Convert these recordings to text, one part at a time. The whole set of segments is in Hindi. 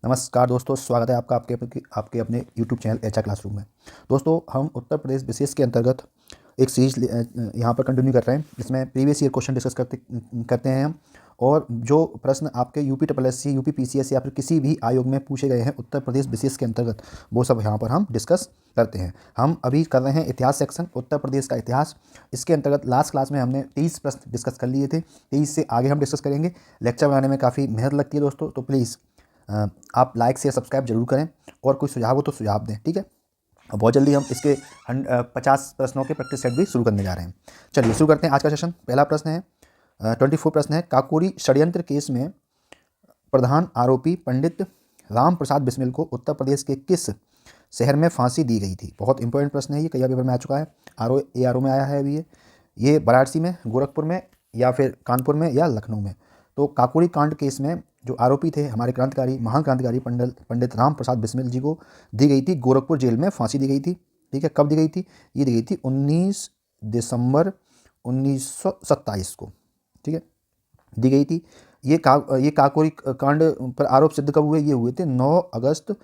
नमस्कार दोस्तों, स्वागत है आपका आपके अपने यूट्यूब चैनल एचआर क्लासरूम में। दोस्तों, हम उत्तर प्रदेश विशेष के अंतर्गत एक सीरीज यहाँ पर कंटिन्यू कर रहे हैं, जिसमें प्रीवियस ईयर क्वेश्चन डिस्कस करते हैं हम। और जो प्रश्न आपके UP triple S C, UP PCS या फिर किसी भी आयोग में पूछे गए हैं उत्तर प्रदेश विशेष के अंतर्गत, वो सब यहाँ पर हम डिस्कस करते हैं। हम अभी कर रहे हैं इतिहास सेक्शन, उत्तर प्रदेश का इतिहास। इसके अंतर्गत लास्ट क्लास में हमने 23 प्रश्न डिस्कस कर लिए थे। 23 से आगे हम डिस्कस करेंगे। लेक्चर बनाने में काफ़ी मेहनत लगती है दोस्तों, तो प्लीज़ आप लाइक शेयर सब्सक्राइब जरूर करें, और कोई सुझाव हो तो सुझाव दें, ठीक है। बहुत जल्दी हम इसके 50 प्रश्नों के प्रैक्टिस सेट भी शुरू करने जा रहे हैं। चलिए शुरू करते हैं आज का सेशन। पहला प्रश्न है, 24 प्रश्न है। काकोरी षड्यंत्र केस में प्रधान आरोपी पंडित राम प्रसाद बिस्मिल को उत्तर प्रदेश के किस शहर में फांसी दी गई थी? बहुत इंपॉर्टेंट प्रश्न है, ये कई पेपर में आ चुका है। ARO में आया है अभी। ये वाराणसी में, गोरखपुर में, या फिर कानपुर में, या लखनऊ में। तो काकोरी कांड केस में जो आरोपी थे हमारे क्रांतिकारी, महान क्रांतिकारी पंडित राम प्रसाद बिस्मिल जी को दी गई थी गोरखपुर जेल में फांसी दी गई थी, ठीक है। कब दी गई थी? ये दी गई थी 19 दिसंबर 1927 को, ठीक है, दी गई थी। ये काकोरी कांड पर आरोप सिद्ध कब हुए? ये हुए थे 9 अगस्त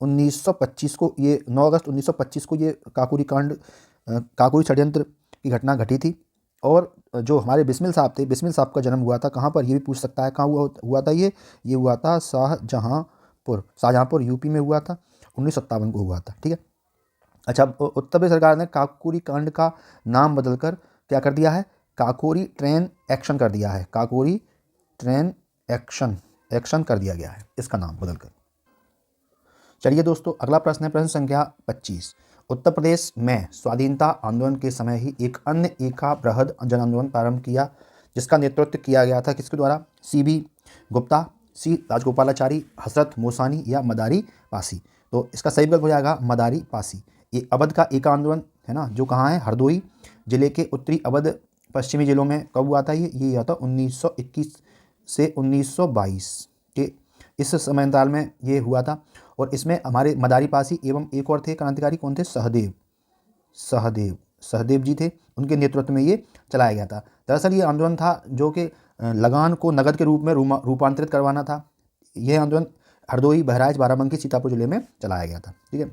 1925 को। ये 9 अगस्त 1925 को ये काकोरी षड्यंत्र की घटना घटी थी। और जो हमारे बिस्मिल साहब थे, बिस्मिल साहब का जन्म हुआ था कहाँ पर? ये भी पूछ सकता है, कहाँ हुआ था ये हुआ था शाहजहाँपुर यूपी में हुआ था। 1957 को हुआ था, ठीक है। अच्छा, उत्तर प्रदेश सरकार ने काकोरी कांड का नाम बदलकर क्या कर दिया है? काकोरी ट्रेन एक्शन कर दिया है। काकोरी ट्रेन एक्शन कर दिया गया है इसका नाम बदलकर। चलिए दोस्तों, अगला प्रश्न है, प्रश्न संख्या 25। उत्तर प्रदेश में स्वाधीनता आंदोलन के समय ही एक अन्य एका बृहद जन आंदोलन प्रारंभ किया, जिसका नेतृत्व किया गया था किसके द्वारा? CB गुप्ता, C राजगोपालाचारी, हजरत मोसानी, या मदारी पासी। तो इसका सही विकल्प हो जाएगा मदारी पासी। ये अवध का एका आंदोलन है ना, जो कहाँ है? हरदोई जिले के उत्तरी अवध पश्चिमी जिलों में। कब हुआ था ये हुआ था 1921 से 1922 के इस समयांतराल में ये हुआ था। और इसमें हमारे मदारी पासी एवं एक और थे क्रांतिकारी, कौन थे? सहदेव जी थे। उनके नेतृत्व में ये चलाया गया था। दरअसल ये आंदोलन था जो कि लगान को नगद के रूप में रूपांतरित करवाना था। यह आंदोलन हरदोई, बहराइच, बाराबंकी, सीतापुर जिले में चलाया गया था, ठीक है।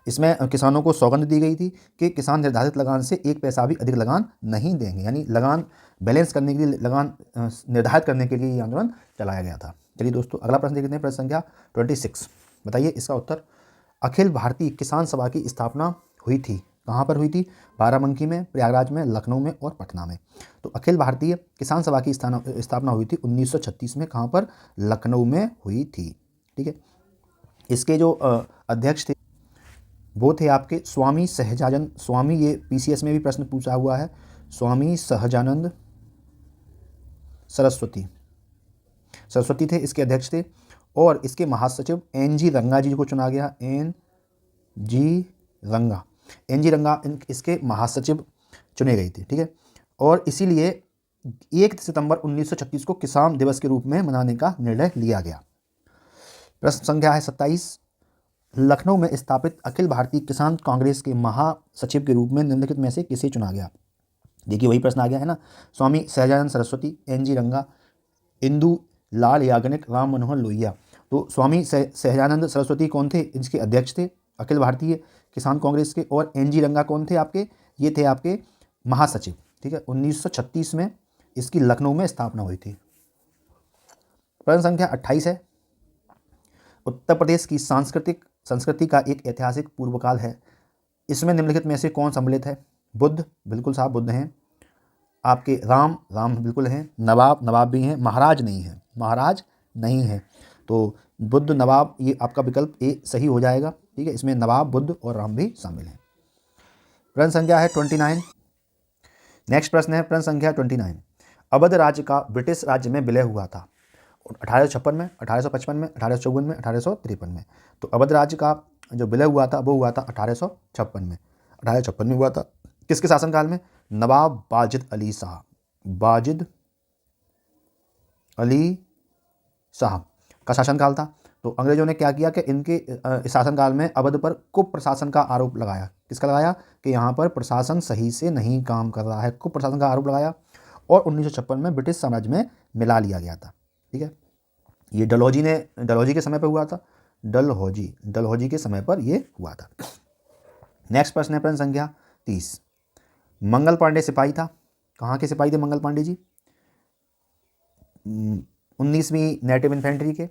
इसमें किसानों को सौगंध दी गई थी कि किसान निर्धारित लगान से 1 पैसा भी अधिक लगान नहीं देंगे, यानी लगान बैलेंस करने के लिए, लगान निर्धारित करने के लिए ये आंदोलन चलाया गया था। चलिए दोस्तों, अगला प्रश्न देखते हैं, प्रश्न संख्या 26। बताइए इसका उत्तर। अखिल भारतीय किसान सभा की स्थापना हुई थी, कहाँ पर हुई थी? बाराबंकी में, प्रयागराज में, लखनऊ में, और पटना में। तो अखिल भारतीय किसान सभा की स्थापना हुई थी 1936 में। कहाँ पर? लखनऊ में हुई थी, ठीक है। इसके जो अध्यक्ष थे वो थे आपके स्वामी सहजानंद स्वामी। ये PCS में भी प्रश्न पूछा हुआ है। स्वामी सहजानंद सरस्वती थे इसके अध्यक्ष थे। और इसके महासचिव NG रंगा जी को चुना गया। NG रंगा इसके महासचिव चुने गए थे, ठीक है। और इसीलिए 1 सितंबर 1936 को किसान दिवस के रूप में मनाने का निर्णय लिया गया। प्रश्न संख्या है 27। लखनऊ में स्थापित अखिल भारतीय किसान कांग्रेस के महासचिव के रूप में निम्नलिखित में से किसे चुना गया? देखिए वही प्रश्न आ गया है ना। स्वामी सहजानंद सरस्वती, NG रंगा, इंदु लाल याग्निक, राम मनोहर लोहिया। तो स्वामी सहजानंद सरस्वती कौन थे? इसके अध्यक्ष थे अखिल भारतीय किसान कांग्रेस के। और NG रंगा कौन थे आपके? ये थे आपके महासचिव, ठीक है। 1936 में इसकी लखनऊ में स्थापना हुई थी। प्रश्न संख्या 28 है। उत्तर प्रदेश की संस्कृति का एक ऐतिहासिक पूर्वकाल है। इसमें निम्नलिखित में से कौन सम्मिलित है? बुद्ध, बिल्कुल साहब बुद्ध हैं। आपके राम बिल्कुल हैं। नवाब भी हैं। महाराज नहीं है। तो बुद्ध, नवाब, ये आपका विकल्प A सही हो जाएगा, ठीक है। इसमें नवाब, बुद्ध और राम भी शामिल हैं। प्रश्न संख्या है 29। नेक्स्ट प्रश्न है प्रश्न संख्या 29। अवध राज्य का ब्रिटिश राज्य में विलय हुआ था 1856 में, 1855 में, 1854 में, 1853 में। तो अवध राज्य का जो विलय हुआ था वो हुआ था 1856 में। 1856 में हुआ था। किसके शासनकाल में? नवाब वाजिद अली शाह का शासनकाल था। तो अंग्रेजों ने क्या किया कि इनके शासनकाल में अवध पर कुप्रशासन का आरोप लगाया। किसका लगाया? कि यहाँ पर प्रशासन सही से नहीं काम कर रहा है, कुप्रशासन का आरोप लगाया। और 1956 में ब्रिटिश साम्राज्य में मिला लिया गया था, ठीक है। ये डलहौजी के समय पर हुआ था। डलहौजी के समय पर ये हुआ था। नेक्स्ट प्रश्न है प्रश्न संख्या 30। मंगल पांडे सिपाही था। कहाँ के सिपाही थे मंगल पांडे जी? 19वीं नेटिव इन्फेंट्री के,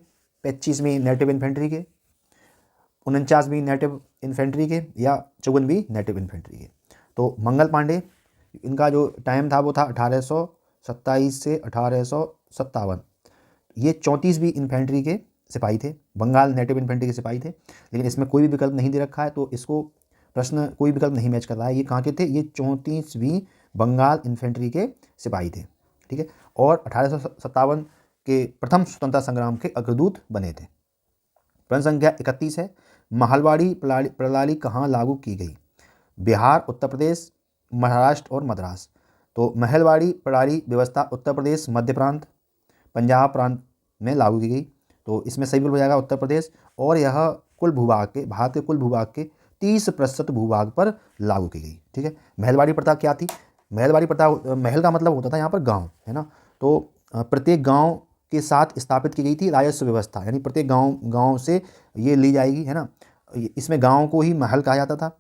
25वीं नेटिव इन्फेंट्री के, 49वीं नेटिव इन्फेंट्री के या 54वीं नेटिव इन्फेंट्री के। तो मंगल पांडे, इनका जो टाइम था वो था 1827 से 1857। ये 34वीं इन्फेंट्री के सिपाही थे, बंगाल नेटिव इन्फेंट्री के सिपाही थे। लेकिन इसमें कोई भी विकल्प नहीं दे रखा है, तो इसको प्रश्न कोई विकल्प नहीं मैच कर रहा है। ये कहाँ के थे? ये 34वीं बंगाल इन्फेंट्री के सिपाही थे, ठीक है। और 1857 के प्रथम स्वतंत्रता संग्राम के अग्रदूत बने थे। प्रश्न संख्या 31 है, महलवाड़ी प्रणाली कहाँ लागू की गई? बिहार, उत्तर प्रदेश, महाराष्ट्र और मद्रास। तो महलवाड़ी प्रणाली व्यवस्था उत्तर प्रदेश, मध्य प्रांत, पंजाब प्रांत में लागू की गई। तो इसमें सही विकल्प हो जाएगा उत्तर प्रदेश। और यह कुल भूभाग के, भारत के कुल भूभाग के 30% भूभाग पर लागू की गई, ठीक है। महलवाड़ी प्रथा क्या थी? महलवाड़ी प्रथा, महल का मतलब होता था यहाँ पर गांव, है ना। तो प्रत्येक गांव के साथ स्थापित की गई थी राजस्व व्यवस्था, यानी प्रत्येक गांव से ये ली जाएगी, है ना। इसमें गांव को ही महल कहा जाता था।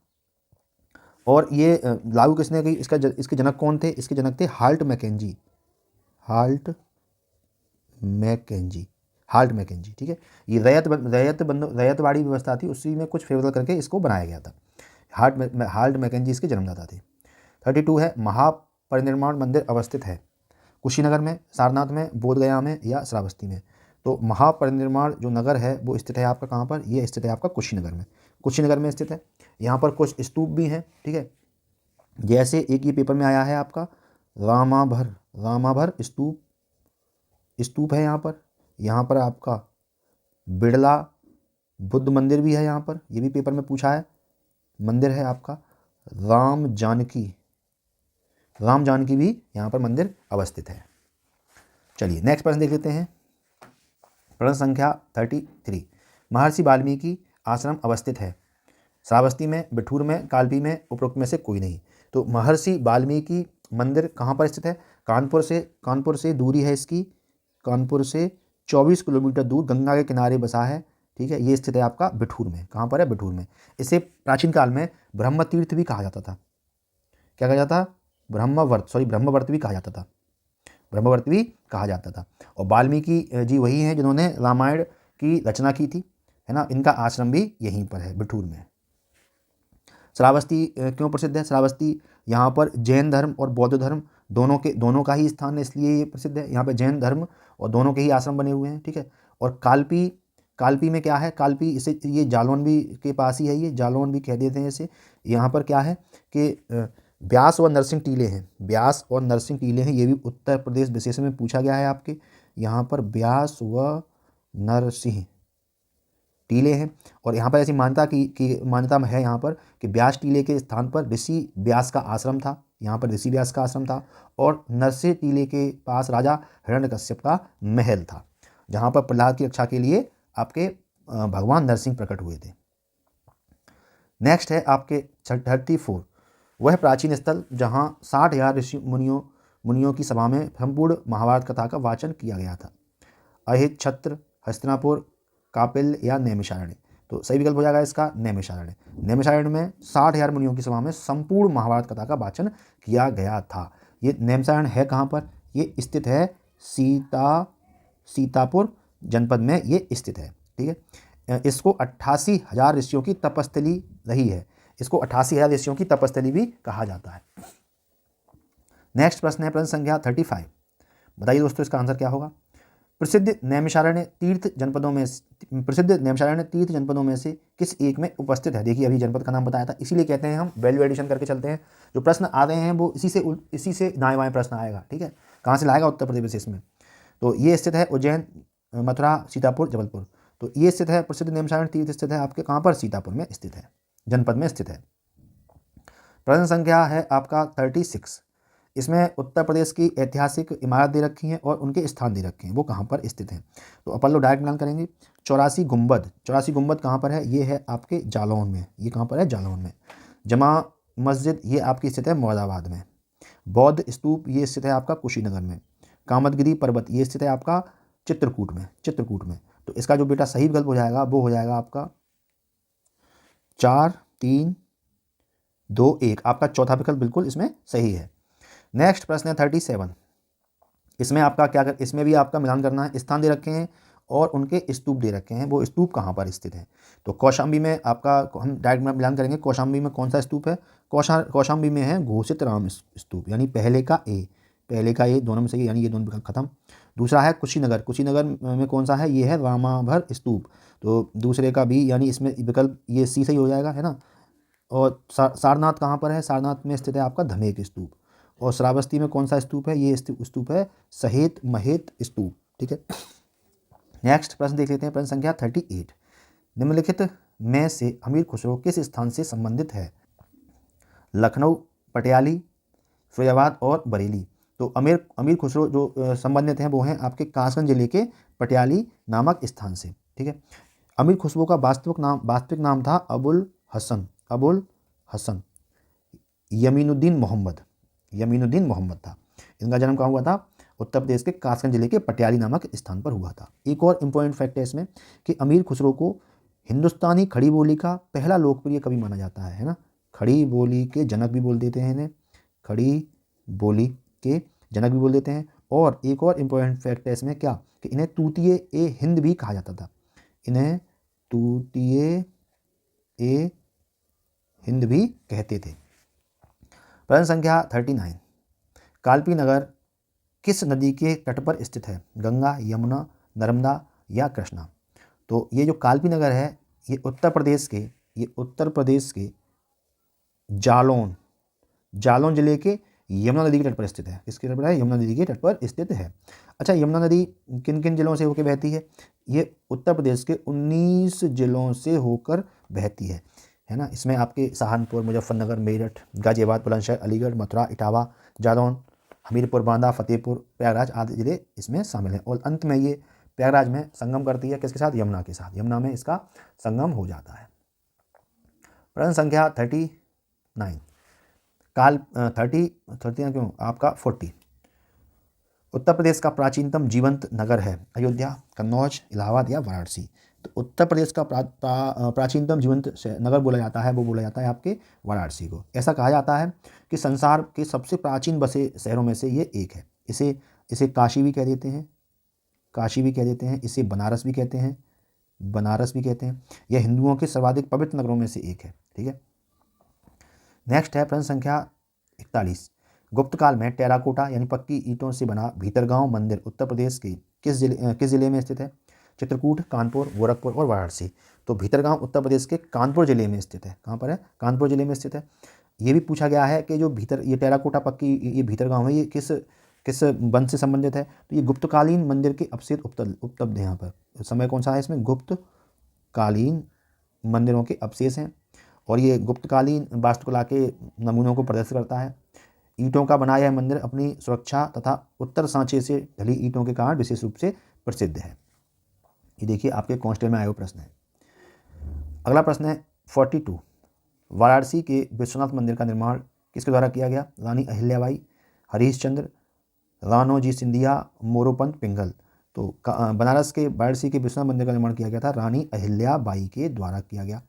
और ये लागू किसने की? इसके जनक कौन थे? इसके जनक थे हाल्ट मैकेंजी, ठीक है। ये रैयतवाड़ी व्यवस्था थी, उसी में कुछ फेरबदल करके इसको बनाया गया था। हाल्ट मैकेंजी इसके जन्मदाता थे। 32 है, महापरिनिर्वाण मंदिर अवस्थित है कुशीनगर में, सारनाथ में, बोधगया में या श्रावस्ती में। तो महापरिनिर्वाण जो नगर है वो स्थित है आपका कहाँ पर? ये स्थित है आपका कुशीनगर में, स्थित है। यहाँ पर कुछ स्तूप भी हैं, ठीक है। जैसे एक ये पेपर में आया है आपका रामाभर स्तूप है यहाँ पर आपका बिड़ला बुद्ध मंदिर भी है यहाँ पर, ये भी पेपर में पूछा है। मंदिर है आपका राम जानकी भी यहाँ पर मंदिर अवस्थित है। चलिए नेक्स्ट प्रश्न देख लेते हैं। प्रश्न संख्या 33, महर्षि वाल्मीकि आश्रम अवस्थित है श्रावस्ती में, बिठूर में, कालपी में, उपरोक्त में से कोई नहीं। तो महर्षि वाल्मीकि मंदिर कहाँ पर स्थित है? कानपुर से दूरी है इसकी, कानपुर से 24 किलोमीटर दूर गंगा के किनारे बसा है, ठीक है। ये स्थित है आपका बिठूर में। कहाँ पर है? बिठूर में। इसे प्राचीन काल में ब्रह्म तीर्थ भी कहा जाता था। क्या कहा जाता? ब्रह्मवर्त भी कहा जाता था। और वाल्मीकि जी वही हैं जिन्होंने रामायण की रचना की थी, है ना। इनका आश्रम भी यहीं पर है, बिठूर में। श्रावस्ती क्यों प्रसिद्ध है? श्रावस्ती यहाँ पर जैन धर्म और बौद्ध धर्म दोनों का ही स्थान है, इसलिए ये प्रसिद्ध है। यहाँ पर जैन धर्म और दोनों के ही आश्रम बने हुए हैं, ठीक है। और कालपी में क्या है? कालपी इसे ये जालौनवी के पास ही है, ये जालौन भी कह देते हैं इसे। यहाँ पर क्या है कि ब्यास और नरसिंह टीले हैं। ये भी उत्तर प्रदेश विशेष में पूछा गया है आपके। यहाँ पर ब्यास व नरसिंह टीले हैं। और यहाँ पर ऐसी मान्यता है यहाँ पर कि ब्यास टीले के स्थान पर ऋषि व्यास का आश्रम था, यहाँ पर ऋषि व्यास का आश्रम था। और नरसिंह टीले के पास राजा हिरण्यकश्यप का महल था, जहाँ पर प्रहलाद की रक्षा के लिए आपके भगवान नरसिंह प्रकट हुए थे। नेक्स्ट है आपके 34, वह प्राचीन स्थल जहाँ 60,000 ऋषि मुनियों की सभा में संपूर्ण महाभारत कथा का वाचन किया गया था। अहित, छत्र, हस्तिनापुर, कापिल या नैमिषारण्य। तो सही विकल्प हो जाएगा इसका नैमिषारण्य। नैमिषारण्य में 60,000 मुनियों की सभा में संपूर्ण महाभारत कथा का वाचन किया गया था। ये नैमिषारण्य है कहाँ पर? ये स्थित है सीतापुर जनपद में ये स्थित है, ठीक है। इसको 88,000 ऋषियों की तपस्थली रही है, इसको 88,000 ऋषियों की तपस्थली भी कहा जाता है। नेक्स्ट प्रश्न है प्रश्न संख्या 35। बताइए दोस्तों इसका आंसर क्या होगा? प्रसिद्ध नैमिषारण्य तीर्थ जनपदों में से किस एक में उपस्थित है? देखिए अभी जनपद का नाम बताया था, इसीलिए कहते हैं हम वैल्यू एडिशन करके चलते हैं। जो प्रश्न आ रहे हैं वो इसी से दाएं बाएं प्रश्न आएगा, ठीक है। कहाँ से लाएगा? उत्तर प्रदेश विशेष में। तो ये स्थित है उज्जैन, मथुरा, सीतापुर, जबलपुर। तो ये स्थित है प्रसिद्ध नैमिषारण्य तीर्थ स्थित है आपके कहाँ पर? सीतापुर में स्थित है, जनपद में स्थित है। प्रश्न संख्या है आपका 36। इसमें उत्तर प्रदेश की ऐतिहासिक इमारत दे रखी हैं और उनके स्थान दे रखे हैं, वो कहाँ पर स्थित हैं। तो अपन लोग डायरेक्ट मिलान करेंगे। 84 गुंबद कहाँ पर है? ये है आपके जालौन में। ये कहाँ पर है? जालौन में। जमा मस्जिद ये आपकी स्थित है मुरादाबाद में। बौद्ध स्तूप ये स्थित है आपका कुशीनगर में। कामदगिरी पर्वत ये स्थित है आपका चित्रकूट में, चित्रकूट में। तो इसका जो बेटा सही विकल्प हो जाएगा वो हो जाएगा आपका 4 3 2 1। आपका चौथा विकल्प बिल्कुल इसमें सही है। नेक्स्ट प्रश्न है 37। इसमें आपका क्या कर, इसमें भी आपका मिलान करना है। स्थान दे रखे हैं और उनके स्तूप दे रखे हैं, वो स्तूप कहाँ पर स्थित है। तो कौशाम्बी में आपका, हम डायरेक्ट में मिलान करेंगे। कौशाम्बी में कौन सा स्तूप है, कौशाम्बी में है घोषित राम स्तूप, यानी पहले का ए, पहले का ए दोनों में से, यानी ये दोनों विकल्प खत्म। दूसरा है कुशीनगर, कुशीनगर में कौन सा है, ये है रामाभर स्तूप, तो दूसरे का भी, यानी इसमें विकल्प ये सी सही हो जाएगा, है ना। और सारनाथ कहाँ पर है, सारनाथ में स्थित है आपका धमेक स्तूप। और श्रावस्ती में कौन सा स्तूप है, ये स्तूप है सहेत महेत स्तूप, ठीक है। नेक्स्ट प्रश्न देख लेते हैं, प्रश्न संख्या 38। निम्नलिखित में से अमीर खुसरो किस स्थान से संबंधित है। लखनऊ, पटियाली, फैजाबाद और बरेली। तो अमीर खुसरो जो संबंधित हैं वो हैं आपके कासगंज जिले के पटियाली नामक स्थान से, ठीक है। अमीर खुसरो का वास्तविक नाम था अबुल हसन यमीनुद्दीन मोहम्मद था। इनका जन्म कहाँ हुआ था, उत्तर प्रदेश के कासगंज जिले के पटियाली नामक स्थान पर हुआ था। एक और इम्पोर्टेंट फैक्ट है इसमें कि अमीर खुसरो को हिंदुस्तानी खड़ी बोली का पहला लोकप्रिय कवि माना जाता है ना। खड़ी बोली के जनक भी बोल देते हैं इन्हें, खड़ी बोली के जनक भी बोल देते हैं। और एक और इम्पोर्टेंट फैक्ट है इसमें क्या, कि इन्हें तूतिए ए हिंद भी कहा जाता था, इन्हें तूतिए ए हिंद भी कहते थे। प्रश्न संख्या 39। कालपी नगर किस नदी के तट पर स्थित है, गंगा, यमुना, नर्मदा या कृष्णा। तो ये जो कालपी नगर है ये उत्तर प्रदेश के जालौन जिले के यमुना नदी के तट पर स्थित है। किसके तट पर है, यमुना नदी के तट पर स्थित है। अच्छा, यमुना नदी किन किन जिलों से होकर बहती है, ये उत्तर प्रदेश के 19 जिलों से होकर बहती है ना। इसमें आपके सहारनपुर, मुजफ्फरनगर, मेरठ, गाजियाबाद, बुलंदशहर, अलीगढ़, मथुरा, इटावा, जालौन, हमीरपुर, बांदा, फतेहपुर, प्रयागराज आदि जिले इसमें शामिल हैं। और अंत में ये प्रयागराज में संगम करती है किसके साथ, यमुना के साथ, यमुना में इसका संगम हो जाता है। प्रश्न संख्या 39 क्यों आपका 40। उत्तर प्रदेश का प्राचीनतम जीवंत नगर है, अयोध्या, कन्नौज, इलाहाबाद या वाराणसी। तो उत्तर प्रदेश का प्राचीनतम जीवंत नगर बोला जाता है, वो बोला जाता है आपके वाराणसी को। ऐसा कहा जाता है कि संसार के सबसे प्राचीन बसे शहरों में से ये एक है। इसे काशी भी कह देते हैं, इसे बनारस भी कहते हैं। यह हिंदुओं के सर्वाधिक पवित्र नगरों में से एक है, ठीक है। नेक्स्ट है प्रश्न संख्या 41। गुप्त काल में टेराकोटा यानी पक्की ईंटों से बना भीतरगांव मंदिर उत्तर प्रदेश के किस जिले में स्थित है, चित्रकूट, कानपुर, गोरखपुर और वाराणसी। तो भीतरगांव उत्तर प्रदेश के कानपुर जिले में स्थित है। कहाँ पर है, कानपुर जिले में स्थित है। ये भी पूछा गया है कि जो ये टेराकोटा पक्की ये भीतरगांव है, ये किस वंश से संबंधित है। तो ये गुप्तकालीन मंदिर के अवशेष उपलब्ध है यहाँ पर। समय कौन सा है इसमें, गुप्तकालीन मंदिरों के अवशेष हैं। और ये गुप्तकालीन वास्तुकला के नमूनों को प्रदर्शित करता है। ईंटों का बनाया यह मंदिर अपनी सुरक्षा तथा उत्तर सांचे से ढली ईंटों के कारण विशेष रूप से प्रसिद्ध है। ये देखिए आपके कांस्टेबल में आया हुआ प्रश्न है। अगला प्रश्न है 42। वाराणसी के विश्वनाथ मंदिर का निर्माण किसके द्वारा किया गया, रानी अहिल्याबाई, हरीशचंद्र, राणोजी सिंधिया, मोरोपंत पिंगल। तो बनारस के वाराणसी के विश्वनाथ मंदिर का निर्माण किया गया था रानी अहिल्याबाई के द्वारा किया गया,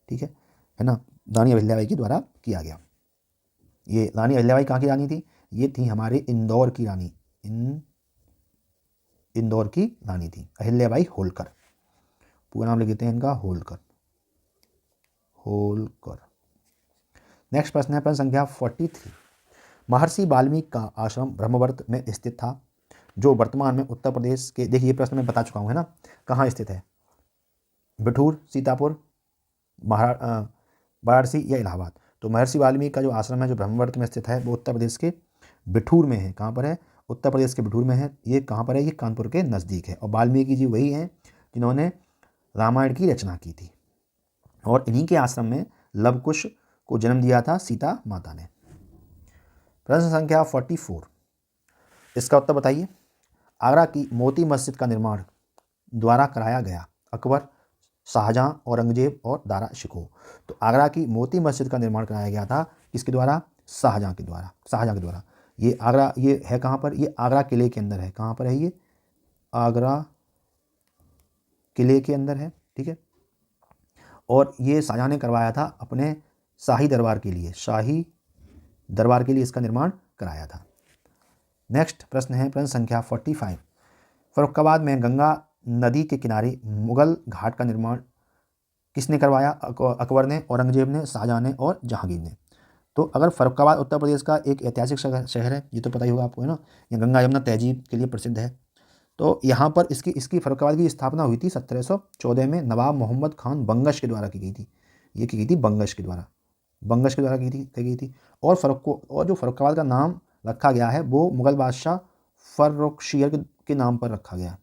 ठीक है ना। रानी अहिल्याबाई के द्वारा किया गया। ये रानी अहिल्याबाई कहाँ की रानी थी, ये थी हमारे इंदौर की रानी, इंदौर की रानी थी अहिल्याबाई होलकर। पूरा नाम लिख देते हैं इनका, होलकर। नेक्स्ट प्रश्न है प्रश्न संख्या 43। महर्षि वाल्मीकि का आश्रम ब्रह्मवर्त में स्थित था, जो वर्तमान में उत्तर प्रदेश के, देखिए ये प्रश्न मैं बता चुका हूँ है ना, कहाँ स्थित है, बिठूर, सीतापुर, वाराणसी या इलाहाबाद। तो महर्षि वाल्मीकि का जो आश्रम है जो ब्रह्मवर्त में स्थित है वो उत्तर प्रदेश के बिठूर में है। कहाँ पर है, उत्तर प्रदेश के बिठूर में है। ये कहाँ पर है, ये कानपुर के नज़दीक है। और वाल्मीकि जी वही हैं जिन्होंने रामायण की रचना की थी। और इन्हीं के आश्रम में लवकुश को जन्म दिया था सीता माता ने। प्रश्न संख्या 44। इसका उत्तर बताइए। आगरा की मोती मस्जिद का निर्माण द्वारा कराया गया, अकबर, शाहजहां, औरंगजेब और दारा शिकोह। तो आगरा की मोती मस्जिद का निर्माण कराया गया था किसके द्वारा, शाहजहां के द्वारा। ये आगरा, ये है कहाँ पर, ये आगरा किले के अंदर है। कहाँ पर है ये, आगरा किले के अंदर है, ठीक है। और ये शाहजहाँ ने करवाया था अपने शाही दरबार के लिए, शाही दरबार के लिए इसका निर्माण कराया था। नेक्स्ट प्रश्न है प्रश्न संख्या 45। फर्रुखाबाद में गंगा नदी के किनारे मुगल घाट का निर्माण किसने करवाया? अकबर ने, औरंगजेब ने, शाहजहाँ ने और जहांगीर ने। तो अगर फर्रुखाबाद उत्तर प्रदेश का एक ऐतिहासिक शहर है, ये तो पता ही होगा आपको, है ना। ये गंगा यमुना तहजीब के लिए प्रसिद्ध है। तो यहाँ पर इसकी फर्रुखाबाद की स्थापना हुई थी 1714 में नवाब मोहम्मद खान बंगश के द्वारा की गई थी। ये की गई थी बंगश के द्वारा की गई थी। और जो फर्रुखाबाद का नाम रखा गया है वो मुगल बादशाह फर्रुखशियर के नाम पर रखा गया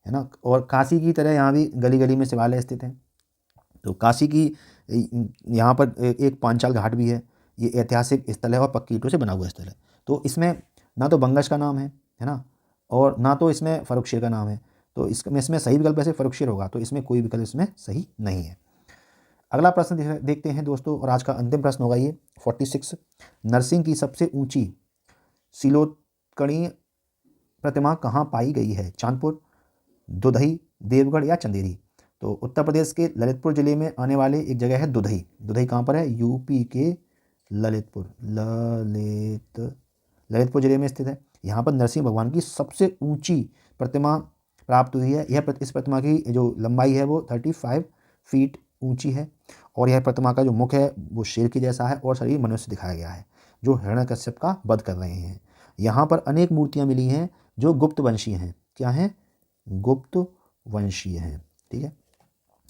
है ना। और काशी की तरह यहाँ भी गली गली में शिवालय स्थित हैं। तो काशी की यहाँ पर एक पांचाल घाट भी है। ये ऐतिहासिक स्थल है और पक्की ईंटों से बना हुआ स्थल है। तो इसमें ना तो बंगश का नाम है ना, और ना तो इसमें फर्रुखशियर का नाम है। तो इसमें सही विकल्प वैसे फर्रुखशियर होगा, तो इसमें कोई विकल्प इसमें सही नहीं है। अगला प्रश्न देखते हैं दोस्तों, और आज का अंतिम प्रश्न होगा ये 46। नरसिंह की सबसे ऊंची शिलोत्कणीय प्रतिमा कहाँ पाई गई है? चांदपुर, दुधई, देवगढ़ या चंदेरी? तो उत्तर प्रदेश के ललितपुर जिले में आने वाले एक जगह है दुधई। दुधई कहाँ पर है? यूपी के ललितपुर जिले में स्थित है। यहाँ पर नरसिंह भगवान की सबसे ऊंची प्रतिमा प्राप्त हुई है। इस प्रतिमा की जो लंबाई है वो 35 फीट ऊंची है। और यह प्रतिमा का जो मुख है वो शेर की जैसा है और शरीर मनुष्य दिखाया गया है जो हिरण्यकश्यप का वध कर रहे हैं। यहाँ पर अनेक मूर्तियाँ मिली हैं जो गुप्त वंशीय हैं। क्या हैं? गुप्त वंशीय हैं, ठीक है।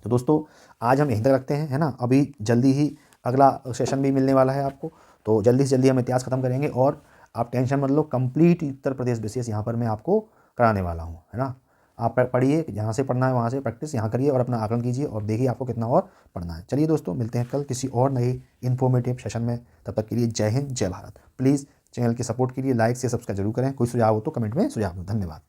तो दोस्तों आज हम यहीं तक रखते हैं, है ना। अभी जल्दी ही अगला सेशन भी मिलने वाला है आपको, तो जल्दी से जल्दी हम इतिहास खत्म करेंगे। और आप टेंशन मत लो, कंप्लीट उत्तर प्रदेश बीसीएस यहाँ पर मैं आपको कराने वाला हूँ, है ना। आप पढ़िए, जहाँ से पढ़ना है वहाँ से प्रैक्टिस यहाँ करिए और अपना आकलन कीजिए और देखिए आपको कितना और पढ़ना है। चलिए दोस्तों, मिलते हैं कल किसी और नए इन्फॉर्मेटिव सेशन में। तब तक के लिए जय हिंद, जय भारत। प्लीज़ चैनल की सपोर्ट के लिए लाइक से सब्सक्राइब जरूर करें। कोई सुझाव हो तो कमेंट में सुझाव दो। धन्यवाद।